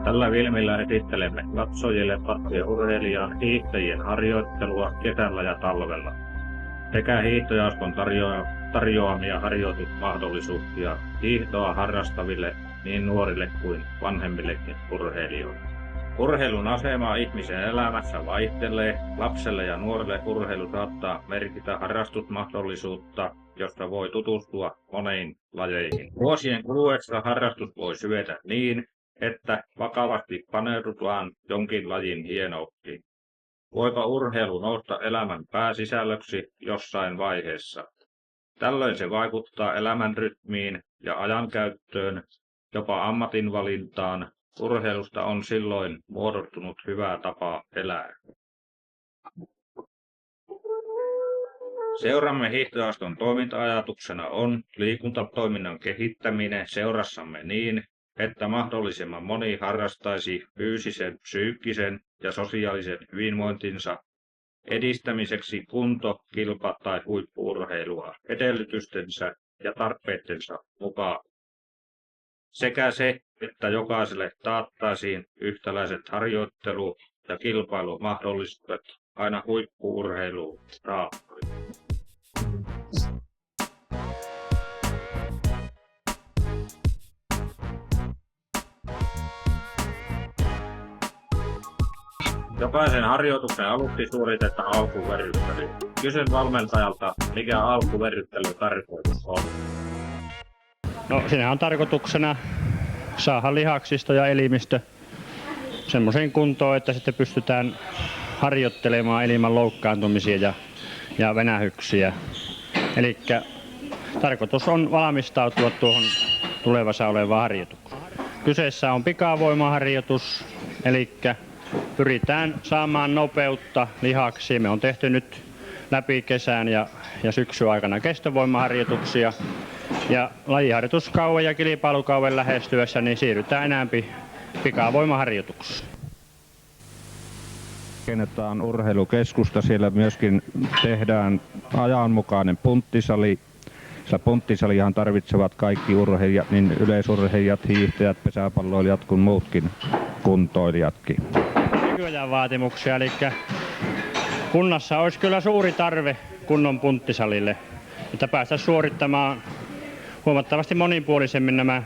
Tällä filmillä esittelemme katsojille Latvien urheilijan hiihtäjien harjoittelua kesällä ja talvella sekä hiihtojaoston tarjoamia harjoitusmahdollisuuksia hiihtoa harrastaville niin nuorille kuin vanhemmillekin urheilijoille. Urheilun asema ihmisen elämässä vaihtelee. Lapselle ja nuorelle urheilu saattaa merkitä harrastusmahdollisuutta, josta voi tutustua moniin lajeihin. Vuosien kuluessa harrastus voi syvetä niin, että vakavasti paneudutaan jonkin lajin hienouksiin. Voipa urheilu nousta elämän pääsisällöksi jossain vaiheessa? Tällöin se vaikuttaa elämän rytmiin ja ajankäyttöön, jopa ammatinvalintaan. Urheilusta on silloin muodostunut hyvä tapa elää. Seuramme hiihtojaoston toiminta-ajatuksena on liikuntatoiminnan kehittäminen seurassamme niin, että mahdollisimman moni harrastaisi fyysisen, psyykkisen ja sosiaalisen hyvinvointinsa edistämiseksi kunto-, kilpa- tai huippu-urheilua edellytystensä ja tarpeittensa mukaan. Sekä se, että jokaiselle taattaisiin yhtäläiset harjoittelu- ja kilpailumahdollisuudet aina huippu-urheiluun saakka. Jokaisen harjoituksen aluksi suoritetaan alkuverryttely. Kysyn valmentajalta, mikä alkuverryttelyn tarkoitus on. No, siinä on tarkoituksena saada lihaksisto ja elimistö semmoiseen kuntoon, että sitten pystytään harjoittelemaan ilman loukkaantumisia ja venähyksiä. Eli tarkoitus on valmistautua tuohon tulevassa olevaan harjoitukseen. Kyseessä on pikavoimaharjoitus, eli pyritään saamaan nopeutta lihaksiin. Me on tehty nyt läpi kesän ja syksyn aikana kestovoimaharjoituksia. Ja lajiharjoituskauden ja kilpailukauden lähestyessä niin siirrytään enäämpi pikavoimaharjoituksiin. Rakennetaan urheilukeskusta, siellä myöskin tehdään ajanmukainen punttisali. Sillä punttisalihan tarvitsevat kaikki urheilijat, niin yleisurheilijat, hiihtäjät, pesäpalloilijat kuin muutkin kuntoilijatkin. Nykyajan vaatimuksia, eli kunnassa olisi kyllä suuri tarve kunnon punttisalille, että päästäisiin suorittamaan huomattavasti monipuolisemmin nämä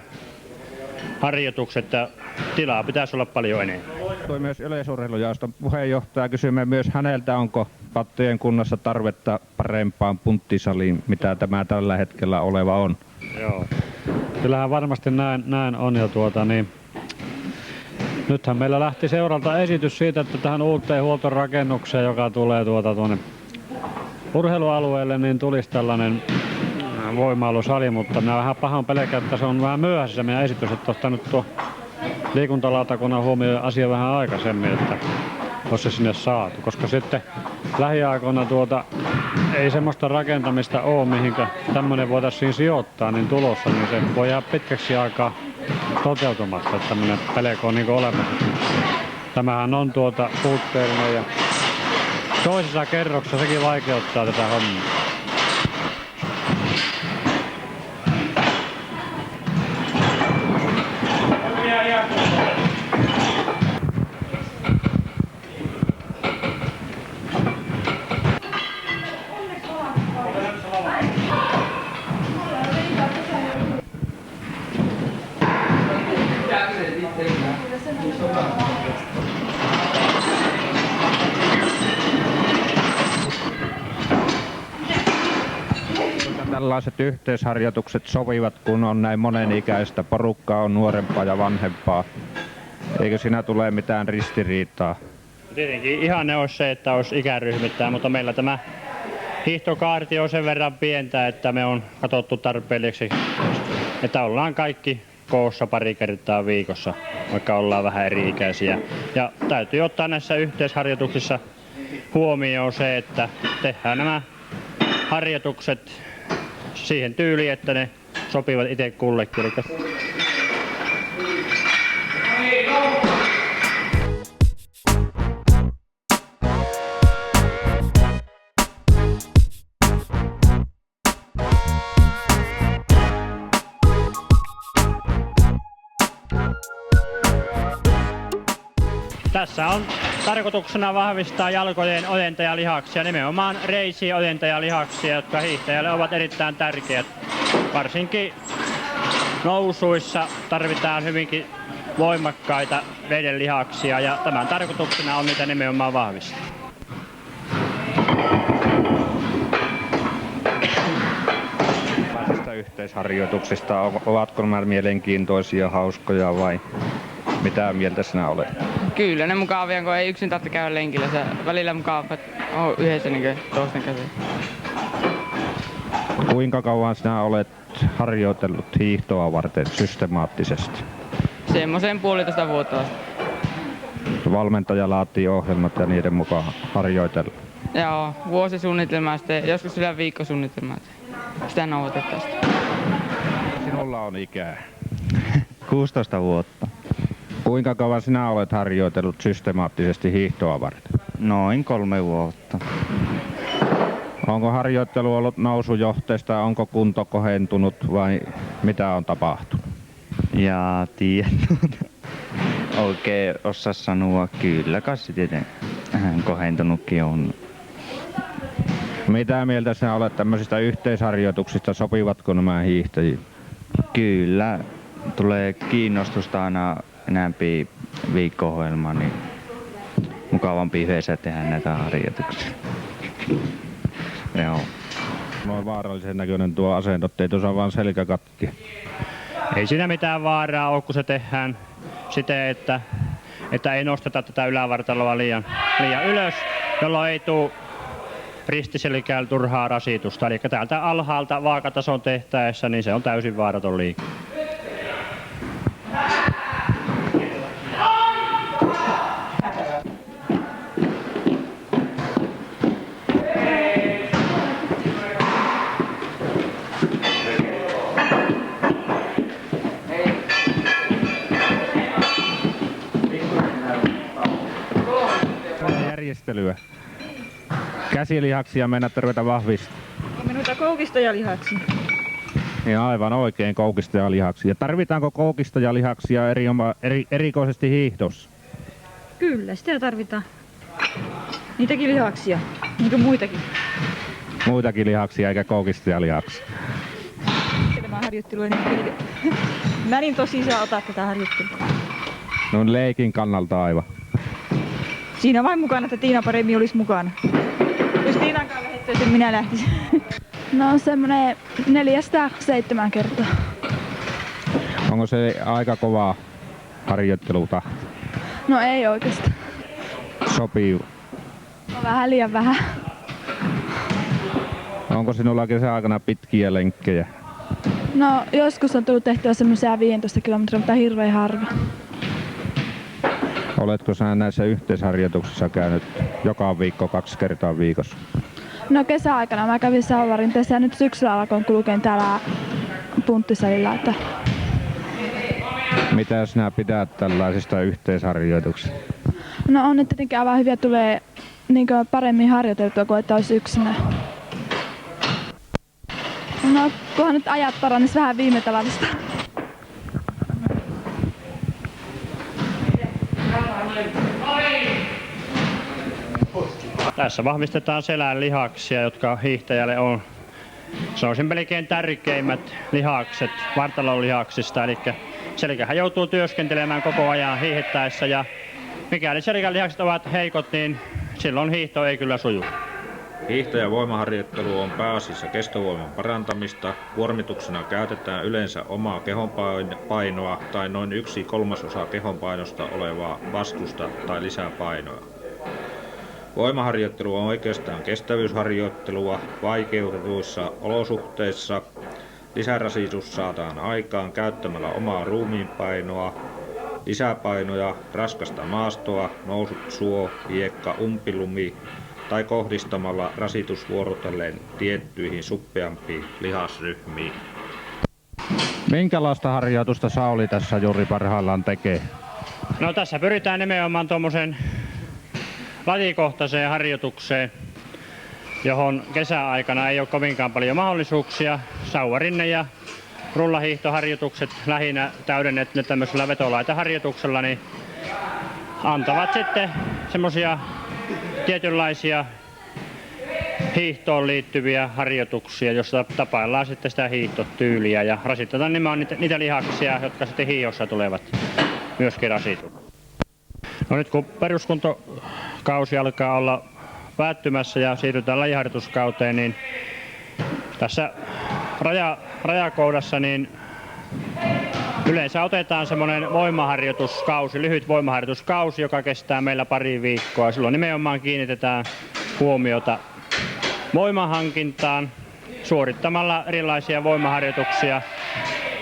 harjoitukset ja tilaa pitäisi olla paljon enemmän. Toi myös yleisurheilujaoston puheenjohtaja, kysymme myös häneltä, onko Pattojen kunnassa tarvetta parempaan punttisaliin, mitä tämä tällä hetkellä oleva on. Joo. Kyllähän varmasti näin on ja nythän meillä lähti seuralta esitys siitä, että tähän uuteen huoltorakennukseen, joka tulee tuonne urheilualueelle, niin tulisi tällainen voimailusali, mutta minä vähän pahan pelkään, että se on vähän myöhässä meidän esitys, että olisi nyt tuo liikuntalautakunnan huomioon asia vähän aikaisemmin, että olisi se sinne saatu, koska sitten lähiaikoina ei semmoista rakentamista ole, mihinkä tämmöinen voitaisiin sijoittaa niin tulossa, niin se voi jäädä pitkäksi aikaa toteutumatta, että tämmöinen pelko on niin olemassa. Tämähän on puutteellinen ja toisessa kerroksessa sekin vaikeuttaa tätä hommaa. Tällaiset yhteisharjoitukset sopivat, kun on näin monenikäistä porukkaa, on nuorempaa ja vanhempaa. Eikö siinä tule mitään ristiriitaa? Tietenkin ihanne olisi se, että olisi ikäryhmittäin, mutta meillä tämä hiihtokaarti on sen verran pientä, että me on katsottu tarpeelliseksi, että ollaan kaikki koossa pari kertaa viikossa, vaikka ollaan vähän eri-ikäisiä. Ja täytyy ottaa näissä yhteisharjoituksissa huomioon se, että tehdään nämä harjoitukset siihen tyyliin, että ne sopivat itse kullekin. Tässä on tarkoituksena vahvistaa jalkojen ojentajalihaksia, nimenomaan reisiä ojentajalihaksia, jotka hiihtäjälle ovat erittäin tärkeät. Varsinkin nousuissa tarvitaan hyvinkin voimakkaita vedenlihaksia ja tämän tarkoituksena on niitä nimenomaan vahvistaa. Yhteisharjoituksista, ovatko nämä mielenkiintoisia, hauskoja vai mitä mieltä sinä olet? Kyllä ne mukavia, kun ei yksin tarvitse käydä lenkillä. Se välillä mukava on yhdessä niin toisten kanssa. Kuinka kauan sinä olet harjoitellut hiihtoa varten systemaattisesti? Semmoisen 1,5 vuotta asti. Valmentaja laatii ohjelmat ja niiden mukaan harjoitella. Joo, vuosisuunnitelmaa sitten, joskus vielä viikkosuunnitelmaa. Sitä noudatetaan. Sinulla on ikää. 16 vuotta. Kuinka kauan sinä olet harjoitellut systemaattisesti hiihtoa varten? Noin 3 vuotta. Onko harjoittelu ollut nousujohteista, onko kunto kohentunut vai mitä on tapahtunut? Ja tiedän. Oikein osaa sanoa, kyllä kai se tietenkin kohentunutkin on. Mitä mieltä sinä olet tämmöisistä yhteisharjoituksista, sopivatko nämä hiihtäjiin? Kyllä, tulee kiinnostusta aina enämpi viikko-ohjelmaan, niin mukavampi yhdessä tehdä näitä harjoituksia. Joo. Noin vaarallisen näköinen tuo asento, ettei tuossa vaan selkä katki. Ei siinä mitään vaaraa ole, kun se tehdään siten, että ei nosteta tätä ylävartaloa liian ylös, jolloin ei tule ristiselkään turhaa rasitusta. Eli täältä alhaalta vaakatason tehtäessä, niin se on täysin vaaraton liike. Järjestelyä. Käsilihaksia mennä ruveta vahvistamaan. Minuta koukistajalihaksia. Niin aivan oikein koukistajalihaksia. Tarvitaanko koukistajalihaksia erikoisesti hiihdossa? Kyllä, sitä tarvitaan. Niitäkin lihaksia, niin kuin muitakin. Muitakin lihaksia eikä koukistajalihaksia. Tämä harjoittelu on niin mä niin tosissaan ota tätä harjoittelua. No leikin kannalta aivan. Siinä vain mukana, että Tiina paremmin olisi mukana. Jos Tiinan kanssa lähettäisiin, minä lähtisin. No semmonen 4-7 kertaa. Onko se aika kova harjoitteluta? No ei oikeastaan. Sopii. No vähän liian vähän. Onko sinulla kesän aikana pitkiä lenkkejä? No joskus on tullut tehtyä semmoisia 15 kilometriä, mutta hirveän harva. Oletko sinä näissä yhteisharjoituksissa käynyt joka viikko 2 kertaa viikossa? No kesäaikana mä kävin sauvarinteessa ja nyt syksyllä alkoin kulkeen täällä punttisalilla. Että... Mitä sinä pidät tällaisista yhteisharjoituksista? No on nyt tietenkin aivan hyviä, tulee niin paremmin harjoiteltua kuin että olisi yksinään. No kunhan nyt ajat parannis vähän viime talvista. Tässä vahvistetaan selän lihaksia, jotka hiihtäjälle on sanoisin melkein tärkeimmät lihakset vartalon lihaksista. Eli selkähän joutuu työskentelemään koko ajan hiihdettäessä ja mikäli selkän lihakset ovat heikot, niin silloin hiihto ei kyllä suju. Hiihto- ja voimaharjoittelu on pääasiassa kestovoiman parantamista. Kuormituksena käytetään yleensä omaa kehonpainoa tai noin 1/3 kehonpainosta olevaa vastusta tai lisäpainoa. Voimaharjoittelu on oikeastaan kestävyysharjoittelua vaikeutetuissa olosuhteissa. Lisärasitus saadaan aikaan käyttämällä omaa ruumiinpainoa, lisäpainoja, raskasta maastoa, nousut, suo, hiekka, umpilumi tai kohdistamalla rasitus vuorotellen tiettyihin suppeampiin lihasryhmiin. Minkälaista harjoitusta Sauli tässä juuri parhaillaan tekee? No tässä pyritään nimenomaan tuommoisen lajikohtaiseen harjoitukseen, johon kesäaikana ei ole kovinkaan paljon mahdollisuuksia. Sauvarinne ja rullahiihtoharjoitukset lähinnä täydennetty tämmöisellä vetolaitaharjoituksella, niin antavat sitten semmoisia tietynlaisia hiihtoon liittyviä harjoituksia, joissa tapaillaan sitten sitä hiihtotyyliä ja rasitetaan nimenomaan niitä lihaksia, jotka sitten hiihossa tulevat myöskin rasitumaan. No nyt kun peruskuntokausi alkaa olla päättymässä ja siirrytään lajiharjoituskauteen, niin tässä rajakoudassa niin yleensä otetaan semmoinen voimaharjoituskausi, lyhyt voimaharjoituskausi, joka kestää meillä pari viikkoa. Silloin nimenomaan kiinnitetään huomiota voimahankintaan suorittamalla erilaisia voimaharjoituksia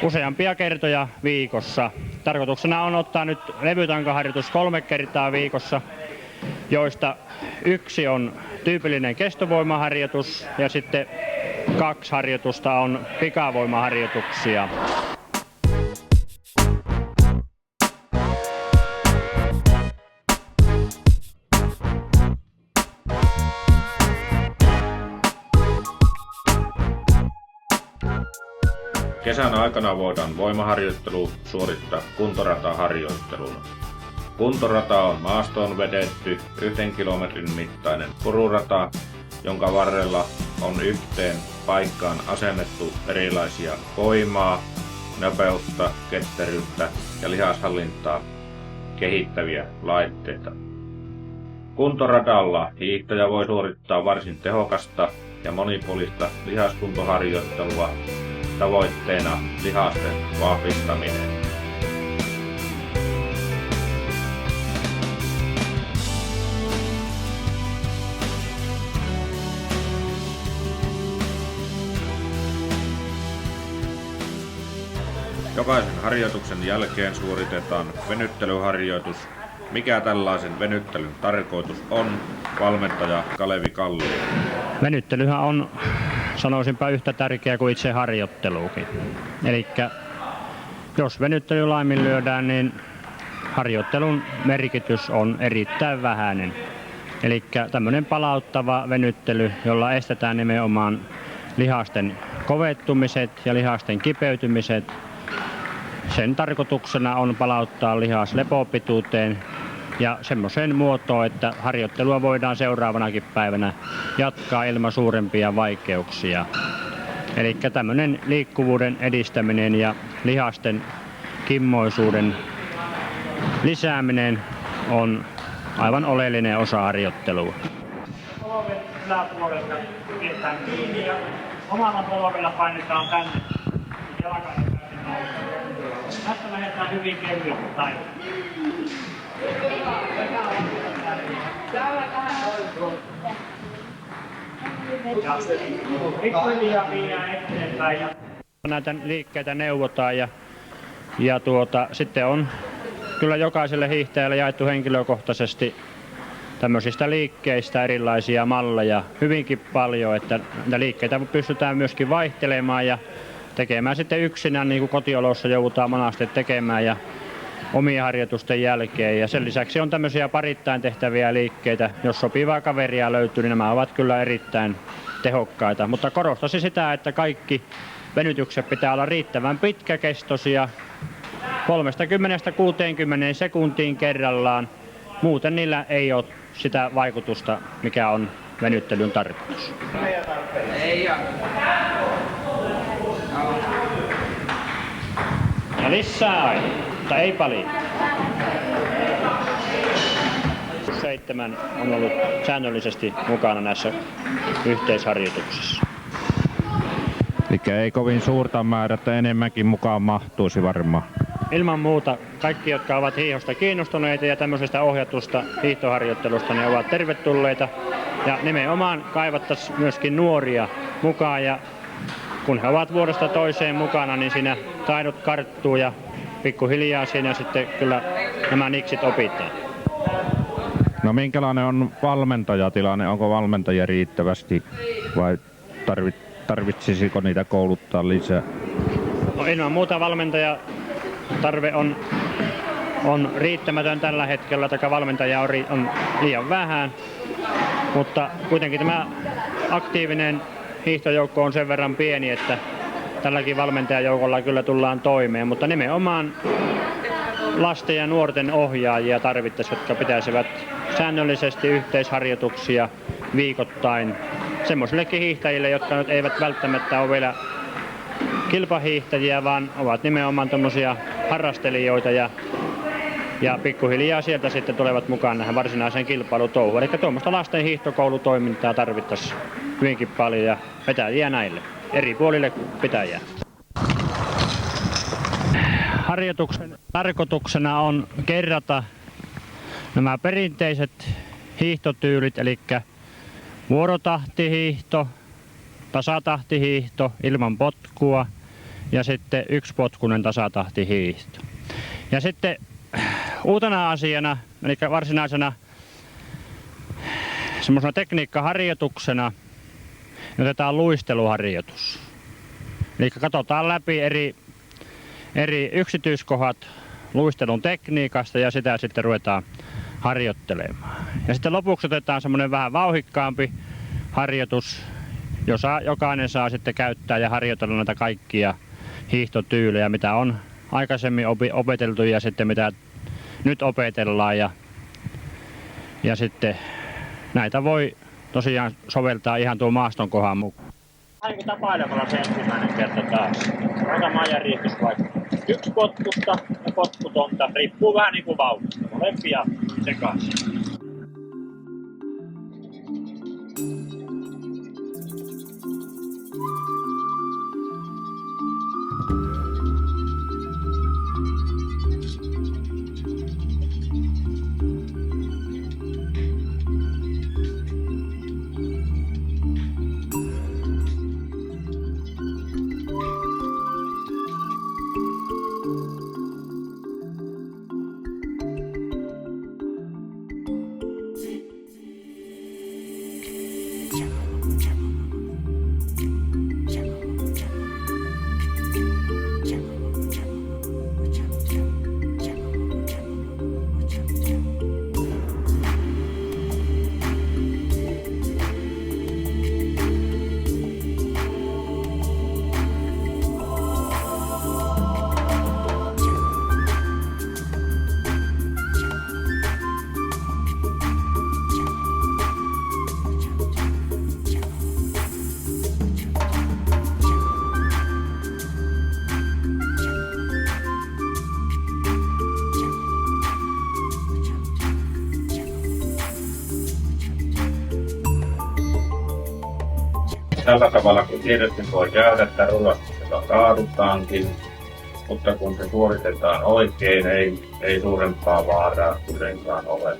useampia kertoja viikossa. Tarkoituksena on ottaa nyt levytankoharjoitus 3 kertaa viikossa, joista 1 on tyypillinen kestovoimaharjoitus ja sitten 2 harjoitusta on pikavoimaharjoituksia. Kesän aikana voidaan voimaharjoittelu suorittaa kuntorataharjoitteluna. Kuntorata on maastoon vedetty 1 kilometrin mittainen pururata, jonka varrella on yhteen paikkaan asennettu erilaisia voimaa, nopeutta, ketteryyttä ja lihashallintaa kehittäviä laitteita. Kuntoradalla hiihtäjä voi suorittaa varsin tehokasta ja monipuolista lihaskuntoharjoittelua, tavoitteena lihasten vahvistaminen. Jokaisen harjoituksen jälkeen suoritetaan venyttelyharjoitus. Mikä tällaisen venyttelyn tarkoitus on? Valmentaja Kalevi Kallio. Venyttelyhän on, sanoisinpä, yhtä tärkeä kuin itse harjoittelukin. Elikkä jos venyttely laiminlyödään, niin harjoittelun merkitys on erittäin vähäinen. Elikkä tämmöinen palauttava venyttely, jolla estetään nimenomaan lihasten kovettumiset ja lihasten kipeytymiset. Sen tarkoituksena on palauttaa lihas lepopituuteen ja semmoiseen muotoon, että harjoittelua voidaan seuraavanakin päivänä jatkaa ilman suurempia vaikeuksia. Eli tämmöinen liikkuvuuden edistäminen ja lihasten kimmoisuuden lisääminen on aivan oleellinen osa harjoittelua. Polven yläpuolelta pidetään kiinni ja omalla polvella painetaan tänne jalkainen. Tästä lähdetään hyvin kevyesti taivaan. Pikkuhiljaa viedään eteenpäin ja näitä liikkeitä neuvotaan ja sitten on kyllä jokaiselle hiihtäjälle jaettu henkilökohtaisesti tämmöisistä liikkeistä erilaisia malleja hyvinkin paljon, että näitä liikkeitä pystytään myöskin vaihtelemaan ja tekemään sitten yksinään, niin kuin kotiolossa joudutaan monasti tekemään ja omien harjoitusten jälkeen. Ja sen lisäksi on tämmöisiä parittain tehtäviä liikkeitä. Jos sopivaa kaveria löytyy, niin nämä ovat kyllä erittäin tehokkaita. Mutta korostaisin sitä, että kaikki venytykset pitää olla riittävän pitkäkestoisia 30–60 sekuntiin kerrallaan. Muuten niillä ei ole sitä vaikutusta, mikä on venyttelyn tarkoitus. Ja lisää aina, mutta ei paljon. 7 on ollut säännöllisesti mukana näissä yhteisharjoituksissa. Eli ei kovin suurta määrää, enemmänkin mukaan mahtuisi varmaan. Ilman muuta kaikki, jotka ovat hiihdosta kiinnostuneita ja tämmöisestä ohjatusta hiihtoharjoittelusta, ne ovat tervetulleita. Ja nimenomaan kaivattaisiin myöskin nuoria mukaan ja kun he ovat vuodesta toiseen mukana, niin siinä taidot karttuu ja pikkuhiljaa siinä sitten kyllä nämä niksit opitaan. No minkälainen on valmentajatilanne? Onko valmentajia riittävästi vai tarvitsisiko niitä kouluttaa lisää? No ilman muuta valmentajatarve on riittämätön tällä hetkellä, tai valmentajia on liian vähän, mutta kuitenkin tämä aktiivinen hiihtojoukko on sen verran pieni, että tälläkin valmentajajoukolla kyllä tullaan toimeen, mutta nimenomaan lasten ja nuorten ohjaajia tarvittaisiin, jotka pitäisivät säännöllisesti yhteisharjoituksia viikoittain semmoisillekin hiihtäjille, jotka nyt eivät välttämättä ole vielä kilpahiihtäjiä, vaan ovat nimenomaan tommosia harrastelijoita ja pikkuhiljaa sieltä sitten tulevat mukaan tähän varsinaiseen kilpailutouhuun. Eli tuommoista lasten hiihtokoulutoimintaa tarvittaisiin hyvinkin paljon ja vetäjiä näille eri puolille pitäjää. Harjoituksen tarkoituksena on kerrata nämä perinteiset hiihtotyylit, eli vuorotahtihiihto, tasatahtihiihto ilman potkua ja sitten yksipotkunen tasatahtihiihto. Ja sitten uutena asiana, eli varsinaisena semmoisena tekniikkaharjoituksena, otetaan luisteluharjoitus. Eli katsotaan läpi eri yksityiskohdat luistelun tekniikasta ja sitä sitten ruvetaan harjoittelemaan. Ja sitten lopuksi otetaan semmoinen vähän vauhikkaampi harjoitus, jossa jokainen saa sitten käyttää ja harjoitella näitä kaikkia hiihtotyylejä, mitä on aikaisemmin opeteltu ja sitten mitä nyt opetellaan. Ja sitten näitä voi tosiaan soveltaa ihan tuon maaston kohan mukaan. Aika tapailemalla se ensimmäinen kerta taas. Otamaan järjestys vaikka yksi potkusta ja potkutonta, riippuu vähän niin kuin vauhdista. Molempia sekaisin. Tällä tavalla kun tietysti voi käydä, että rullastuksella kaadutaankin, mutta kun se suoritetaan oikein, ei suurempaa vaaraa kuitenkaan ole.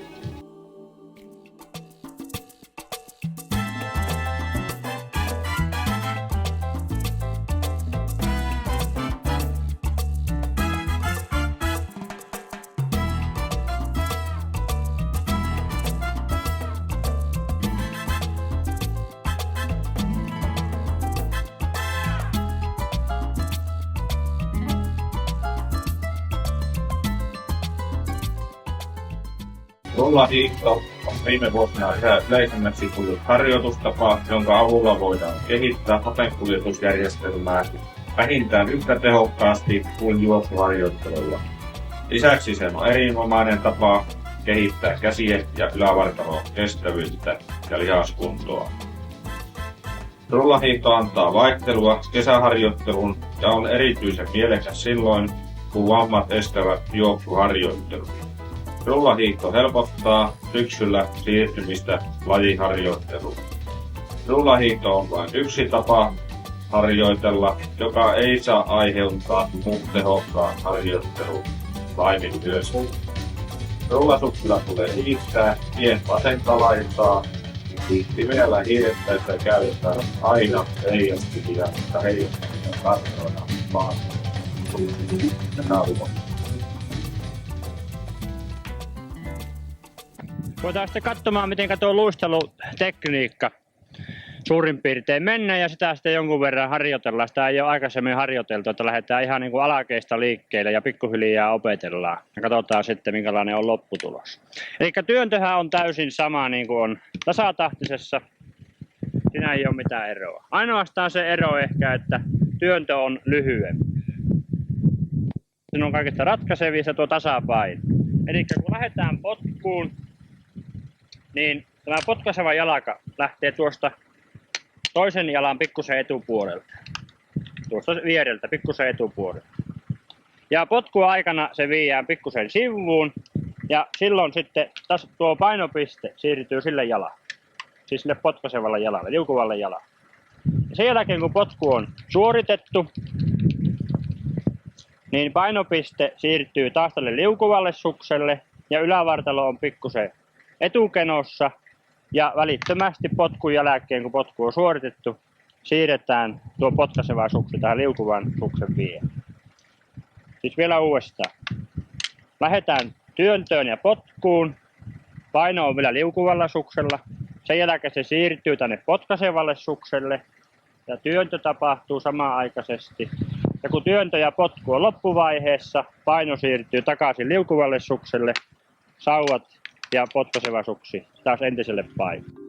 Rullahiihto on viime vuosina yhä yleisemmäksi tullut harjoitustapa, jonka avulla voidaan kehittää hapenkuljetusjärjestelmää vähintään yhtä tehokkaasti kuin juoksuharjoittelulla. Lisäksi se on erinomainen tapa kehittää käsien ja ylävartalon kestävyyttä ja lihaskuntoa. Rullahiihto antaa vaihtelua kesäharjoitteluun ja on erityisen mielekäs silloin, kun vammat estävät juoksuharjoittelun. Rullahiihto helpottaa syksyllä siirtymistä lajiharjoitteluun. Rullahiihto on vain yksi tapa harjoitella, joka ei saa aiheuttaa muun tehokkaan harjoittelun laiminlyöntiä. Rullasuksilla tulee hiihtää, tien vasenta laitaa. Pimeällä hiihdettäessä käytetään aina heijastimia ja heijastimia kartoina maassa. Voidaan sitten katsomaan, miten tuo luistelutekniikka suurin piirtein mennään ja sitä sitten jonkun verran harjoitellaan. Sitä ei ole aikaisemmin harjoiteltu, että lähdetään ihan niin kuin alakeista liikkeelle ja pikkuhiljaa opetellaan. Ja katsotaan sitten, minkälainen on lopputulos. Eli työntöhän on täysin sama niin kuin on tasatahtisessa. Siinä ei ole mitään eroa. Ainoastaan se ero ehkä, että työntö on lyhyempi. siinä on kaikista ratkaisevissa tuo tasapaino. Eli kun lähdetään potkuun, niin tämä potkaiseva jalka lähtee tuosta toisen jalan pikkusen etupuolelta. Tuosta viereltä pikkusen etupuolelta. Ja potkua aikana se viedään pikkusen sivuun ja silloin sitten tuo painopiste siirtyy sille jalalle. Siis sille potkaisevalle jalalle, liukuvalle jalalle. Ja sen jälkeen kun potku on suoritettu, niin painopiste siirtyy taas tälle liukuvalle sukselle ja ylävartalo on pikkusen etukenossa. Ja välittömästi potkun jälkeen, kun potku on suoritettu, siirretään tuo potkaiseva suksi tähän liukuvan suksen viereen. Siis vielä uudestaan. Lähdetään työntöön ja potkuun. Paino on vielä liukuvalla suksella. Sen jälkeen se siirtyy tänne potkaisevalle sukselle. Ja työntö tapahtuu samanaikaisesti. Ja kun työntö ja potku on loppuvaiheessa, paino siirtyy takaisin liukuvalle sukselle. Sauvat ja potkaiseva suksi taas entiselle paikalle.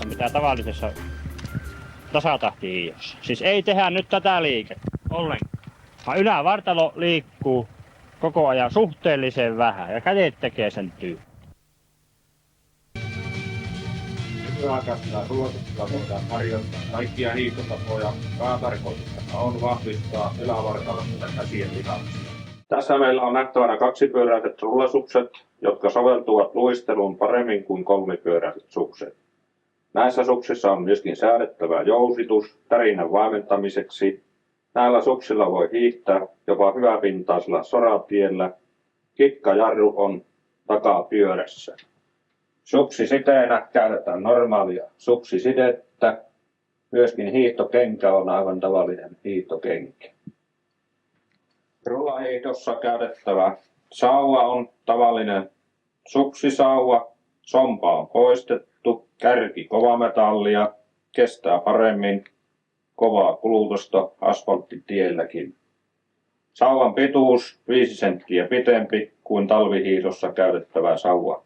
Mitä tavallisessa tasatahtihiihdossa. Siis ei tehdä nyt tätä liikettä ollenkaan. Ylävartalo liikkuu koko ajan suhteellisen vähän ja kädet tekee sen työn. Nykyaikaisella suosituksella voidaan harjoittaa kaikkia hiihtotapoja. Päätarkoituksena on vahvistaa ylävartalon ja käsien lihaksia. Tässä meillä on nähtävänä kaksipyöräiset rullasukset, jotka soveltuvat luisteluun paremmin kuin kolmipyöräiset sukset. Näissä suksissa on myöskin säädettävä jousitus tärinän vaimentamiseksi. Näillä suksilla voi hiihtää jopa hyväpintaisella soratiellä. Kikkajarru on takapyörässä. Suksisiteenä käytetään normaalia suksisidettä. Myöskin hiihtokenkä on aivan tavallinen hiihtokenkä. Rullahiihdossa käytettävä sauva on tavallinen suksisauva. Sompa on poistettu, kärki kovametallia, kestää paremmin kovaa kulutusta asfalttitielläkin. Sauvan pituus 5 senttiä pitempi kuin talvihiihdossa käytettävä sauva.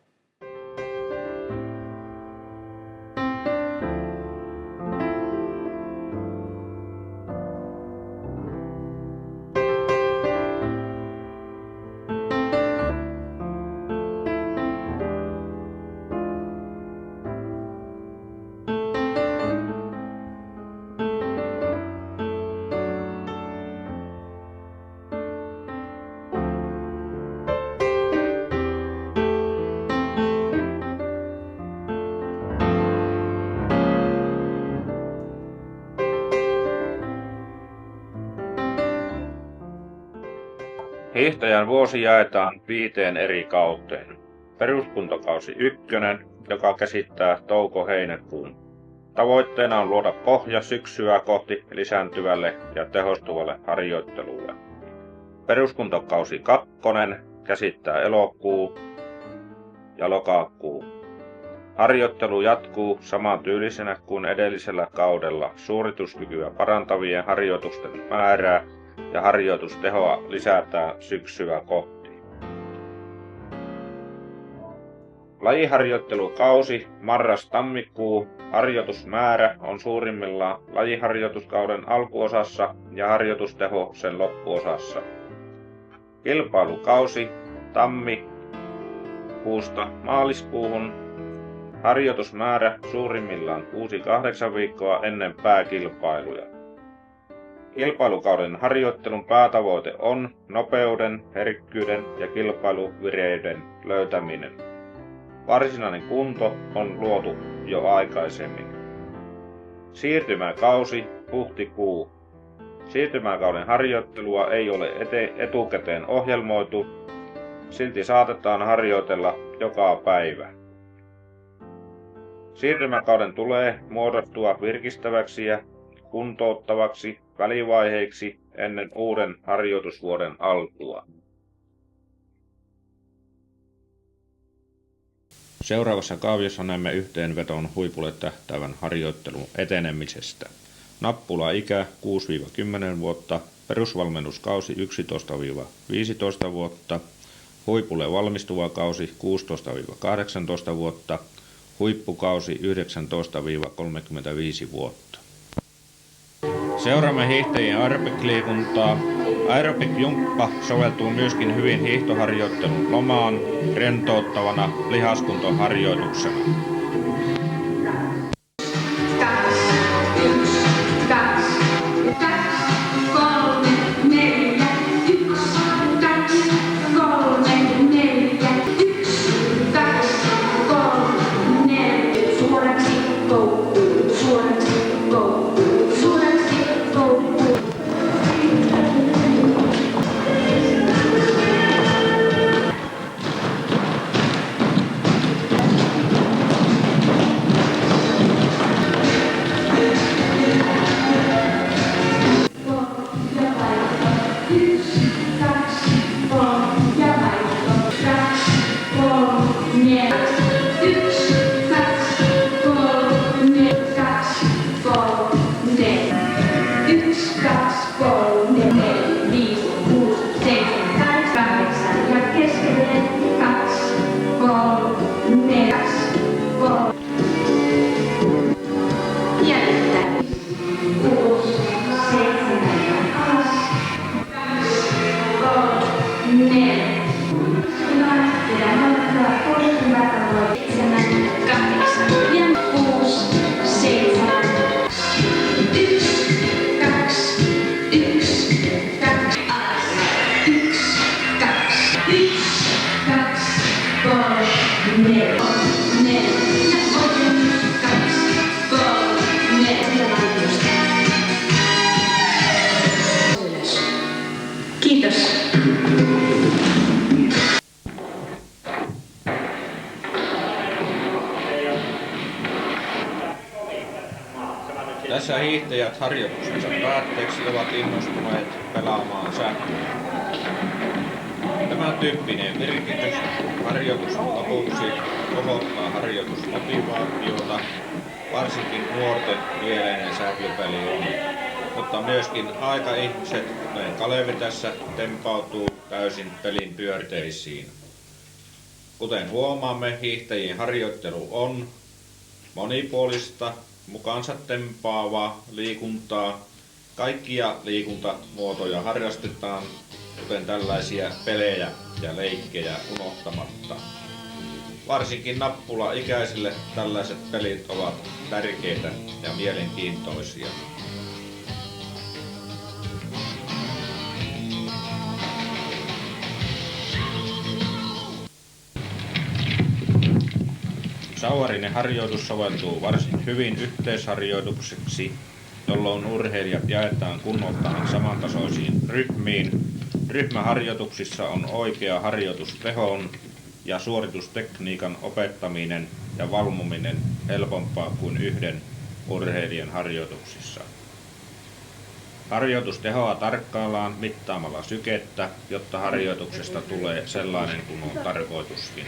Hiihtäjän vuosi jaetaan 5 eri kauteen. Peruskuntokausi 1, joka käsittää touko-heinäkuun. Tavoitteena on luoda pohja syksyä kohti lisääntyvälle ja tehostuvalle harjoittelulle. Peruskuntokausi 2 käsittää elokuu ja lokakuu. Harjoittelu jatkuu samantyylisenä kuin edellisellä kaudella suorituskykyä parantavien harjoitusten määrää ja harjoitustehoa lisätään syksyä kohti. Lajiharjoittelukausi marras-tammikuu. Harjoitusmäärä on suurimmillaan lajiharjoituskauden alkuosassa ja harjoitusteho sen loppuosassa. Kilpailukausi tammikuusta maaliskuuhun. Harjoitusmäärä suurimmillaan 6-8 viikkoa ennen pääkilpailuja. Kilpailukauden harjoittelun päätavoite on nopeuden, herkkyyden ja kilpailuvireyden löytäminen. Varsinainen kunto on luotu jo aikaisemmin. Siirtymäkausi huhtikuu. Siirtymäkauden harjoittelua ei ole etukäteen ohjelmoitu, silti saatetaan harjoitella joka päivä. Siirtymäkauden tulee muodostua virkistäväksi ja kuntouttavaksi välivaiheiksi ennen uuden harjoitusvuoden alkua. Seuraavassa kaaviossa näemme yhteenveton huipulle tähtäävän harjoittelun etenemisestä. Nappula-ikä 6-10 vuotta, perusvalmennuskausi 11-15 vuotta, huipulle valmistuva kausi 16-18 vuotta, huippukausi 19-35 vuotta. Seuraamme hiihtäjien aerobik-liikuntaa. Aerobik-jumppa soveltuu myöskin hyvin hiihtoharjoittelun lomaan rentouttavana lihaskuntoharjoituksena. Kiitos. Tässä hiihtäjät harjoituksensa päätteeksi ovat innostuneet pelaamaan sähköä. Tämän tyyppinen virkitys harjoituksen lopuksi kohottaa harjoitusmotivaatiota, varsinkin nuorten mieleinen sähköpeli on. Mutta myöskin aikaihmiset, kuten Kalevi tässä, tempautuu täysin pelin pyörteisiin. Kuten huomaamme, hiihtäjien harjoittelu on monipuolista, mukaansa tempaavaa liikuntaa. Kaikkia liikuntamuotoja harrastetaan, kuten tällaisia pelejä ja leikkejä unohtamatta. Varsinkin nappula-ikäisille tällaiset pelit ovat tärkeitä ja mielenkiintoisia. Sauvarinen harjoitus soveltuu varsin hyvin yhteisharjoitukseksi, jolloin urheilijat jaetaan kunnoltaan samantasoisiin ryhmiin. Ryhmäharjoituksissa on oikea harjoitustehon ja suoritustekniikan opettaminen ja valvominen helpompaa kuin yhden urheilijan harjoituksissa. Harjoitustehoa tarkkaillaan mittaamalla sykettä, jotta harjoituksesta tulee sellainen kuin on tarkoituskin.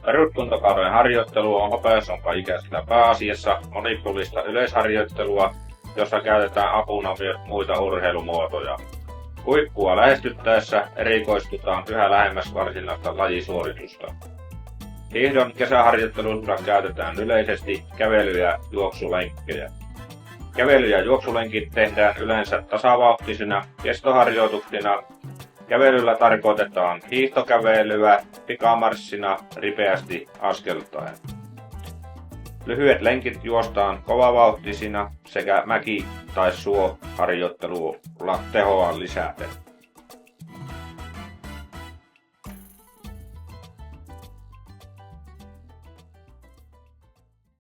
Peruskuntokauden harjoittelu on hopeasonka-ikäisillä pääasiassa monipulista yleisharjoittelua, jossa käytetään apuna myös muita urheilumuotoja. Huippua lähestyttäessä erikoistutaan yhä lähemmäs varsinaista lajisuoritusta. Hiihdon kesäharjoittelussa käytetään yleisesti kävely- ja juoksulenkkejä. Kävely- ja juoksulenkit tehdään yleensä tasavauhtisina kestoharjoituksina. Kävelyllä tarkoitetaan hiihtokävelyä pikamarssina ripeästi askeltaen. Lyhyet lenkit juostaan kovavauhtisina sekä mäki- tai suoharjoittelulla tehoa lisäten.